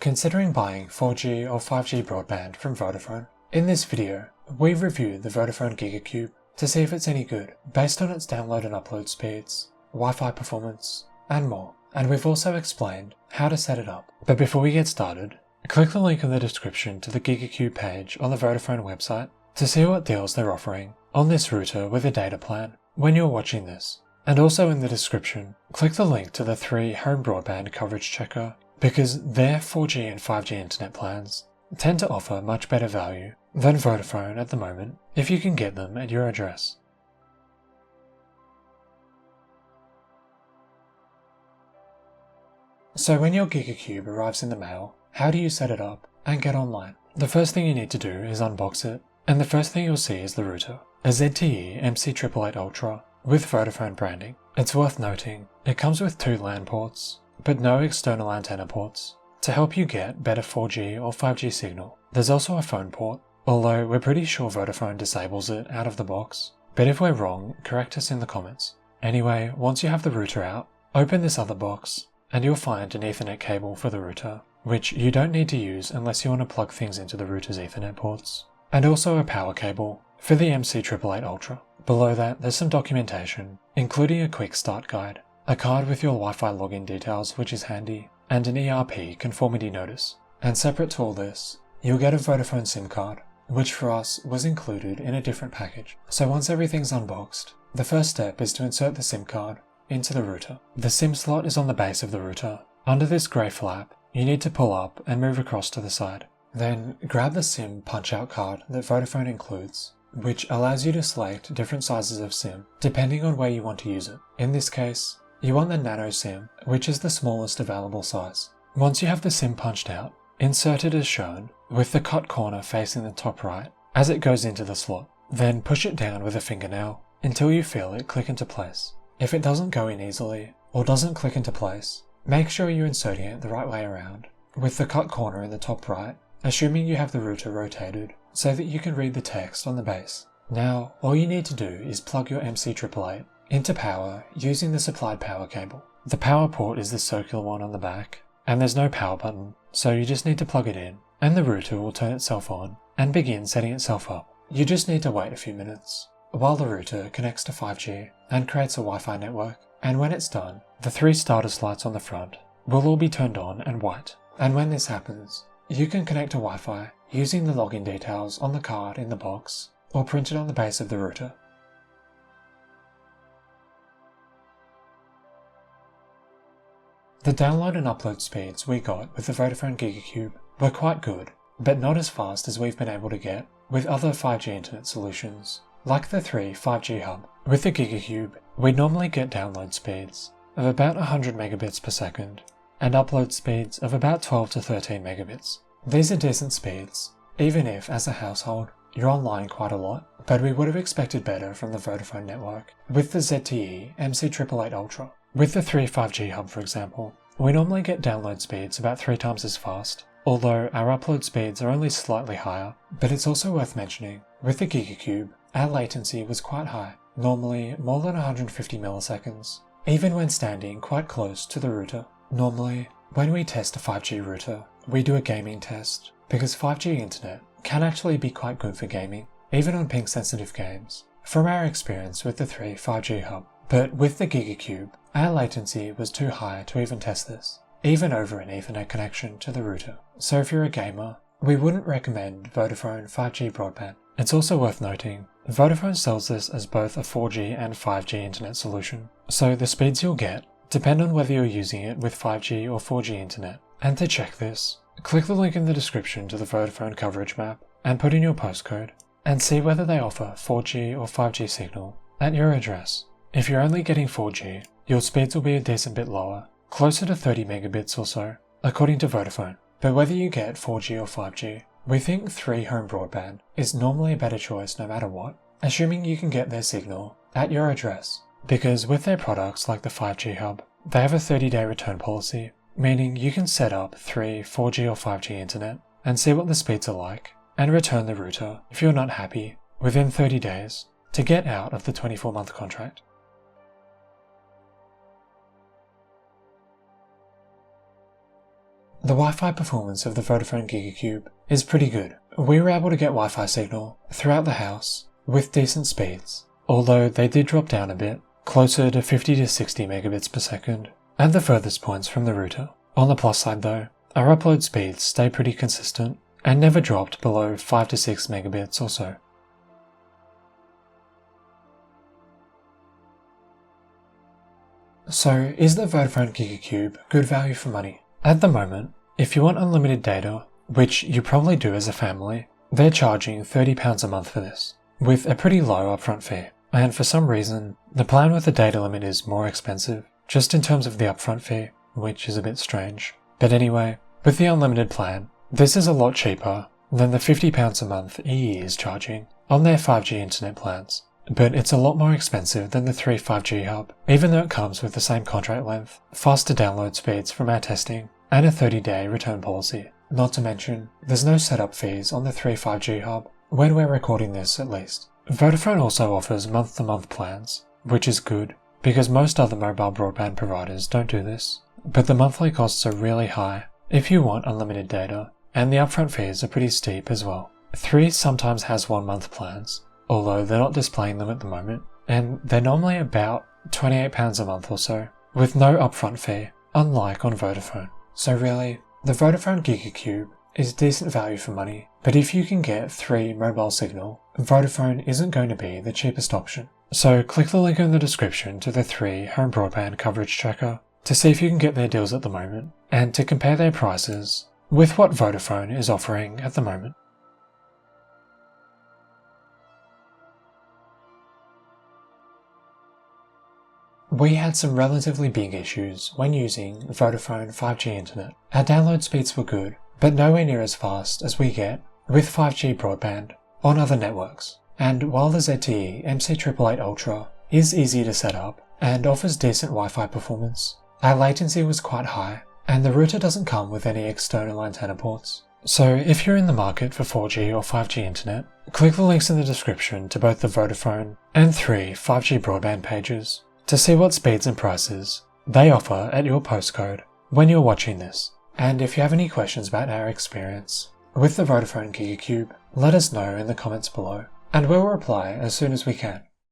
considering buying 4G or 5G broadband from Vodafone. In this video, we reviewed the Vodafone GigaCube to see if it's any good based on its download and upload speeds, Wi-Fi performance, and more. And we've also explained how to set it up. But before we get started, click the link in the description to the GigaCube page on the Vodafone website to see what deals they're offering on this router with a data plan when you're watching this. And also in the description, click the link to the 3 home broadband coverage checker because their 4G and 5G internet plans tend to offer much better value than Vodafone at the moment if you can get them at your address. So when your GigaCube arrives in the mail, how do you set it up and get online? The first thing you need to do is unbox it, and the first thing you'll see is the router, a ZTE MC888 Ultra with Vodafone branding. It's worth noting, it comes with 2 LAN ports, but no external antenna ports, to help you get better 4G or 5G signal. There's also a phone port, although we're pretty sure Vodafone disables it out of the box, but if we're wrong, correct us in the comments. Anyway, once you have the router out, open this other box, and you'll find an Ethernet cable for the router, which you don't need to use unless you want to plug things into the router's Ethernet ports, and also a power cable for the MC888 Ultra. Below that, there's some documentation, including a quick start guide, a card with your Wi-Fi login details, which is handy, and an ERP conformity notice. And separate to all this, you'll get a Vodafone SIM card, which for us was included in a different package. So once everything's unboxed, the first step is to insert the SIM card into the router. The SIM slot is on the base of the router. Under this grey flap, you need to pull up and move across to the side. Then grab the SIM punch-out card that Vodafone includes, which allows you to select different sizes of SIM depending on where you want to use it. In this case, you want the nano SIM, which is the smallest available size. Once you have the SIM punched out, insert it as shown, with the cut corner facing the top right as it goes into the slot. Then push it down with a fingernail until you feel it click into place. If it doesn't go in easily, or doesn't click into place, make sure you're inserting it the right way around, with the cut corner in the top right, assuming you have the router rotated so that you can read the text on the base. Now, all you need to do is plug your MC888 into power using the supplied power cable. The power port is the circular one on the back, and there's no power button, so you just need to plug it in, and the router will turn itself on and begin setting itself up. You just need to wait a few minutes while the router connects to 5G and creates a Wi-Fi network, and when it's done, the 3 status lights on the front will all be turned on and white. And when this happens, you can connect to Wi-Fi using the login details on the card in the box or printed on the base of the router. The download and upload speeds we got with the Vodafone GigaCube were quite good, but not as fast as we've been able to get with other 5G internet solutions, like the 3 5G hub. With the GigaCube, we normally get download speeds of about 100 megabits per second and upload speeds of about 12 to 13 megabits. These are decent speeds, even if, as a household, you're online quite a lot, but we would have expected better from the Vodafone network with the ZTE MC888 Ultra. With the 3 5G hub, for example, we normally get download speeds about 3 times as fast, although our upload speeds are only slightly higher. But it's also worth mentioning, with the GigaCube, our latency was quite high, normally more than 150 milliseconds, even when standing quite close to the router. Normally, when we test a 5G router, we do a gaming test, because 5G internet can actually be quite good for gaming, even on ping-sensitive games, from our experience with the 3 5G hub. But with the GigaCube, our latency was too high to even test this, even over an Ethernet connection to the router. So if you're a gamer, we wouldn't recommend Vodafone 5G broadband. It's also worth noting, Vodafone sells this as both a 4G and 5G internet solution, so the speeds you'll get depend on whether you're using it with 5G or 4G internet. And to check this, click the link in the description to the Vodafone coverage map and put in your postcode and see whether they offer 4G or 5G signal at your address. If you're only getting 4G, your speeds will be a decent bit lower, closer to 30 megabits or so, according to Vodafone. But whether you get 4G or 5G, we think 3 home broadband is normally a better choice no matter what, assuming you can get their signal at your address. Because with their products like the 5G hub, they have a 30-day return policy, meaning you can set up 3 4G or 5G internet and see what the speeds are like, and return the router if you're not happy within 30 days to get out of the 24-month contract. the Wi-Fi performance of the Vodafone GigaCube is pretty good. We were able to get Wi-Fi signal throughout the house with decent speeds, although they did drop down a bit, closer to 50 to 60 megabits per second, at the furthest points from the router. On the plus side though, our upload speeds stay pretty consistent and never dropped below 5 to 6 megabits or so. So, is the Vodafone GigaCube good value for money? At the moment, if you want unlimited data, which you probably do as a family, they're charging £30 a month for this, with a pretty low upfront fee. And for some reason, the plan with the data limit is more expensive, just in terms of the upfront fee, which is a bit strange. But anyway, with the unlimited plan, this is a lot cheaper than the £50 a month EE is charging on their 5G internet plans. But it's a lot more expensive than the 3 5G hub, even though it comes with the same contract length, faster download speeds from our testing, and a 30-day return policy. Not to mention, there's no setup fees on the 3 5G hub, when we're recording this at least. Vodafone also offers month-to-month plans, which is good, because most other mobile broadband providers don't do this. But the monthly costs are really high if you want unlimited data, and the upfront fees are pretty steep as well. 3 sometimes has 1 month plans, although they're not displaying them at the moment, and they're normally about £28 a month or so, with no upfront fee, unlike on Vodafone. So really, the Vodafone GigaCube is decent value for money, but if you can get 3 mobile signal, Vodafone isn't going to be the cheapest option. So click the link in the description to the 3 home broadband coverage tracker to see if you can get their deals at the moment, and to compare their prices with what Vodafone is offering at the moment. We had some relatively big issues when using Vodafone 5G internet. Our download speeds were good, but nowhere near as fast as we get with 5G broadband on other networks. And while the ZTE MC888 Ultra is easy to set up and offers decent Wi-Fi performance, our latency was quite high, and the router doesn't come with any external antenna ports. So if you're in the market for 4G or 5G internet, click the links in the description to both the Vodafone and 3 5G broadband pages to see what speeds and prices they offer at your postcode when you're watching this. And if you have any questions about our experience with the Vodafone GigaCube, let us know in the comments below, and we'll reply as soon as we can.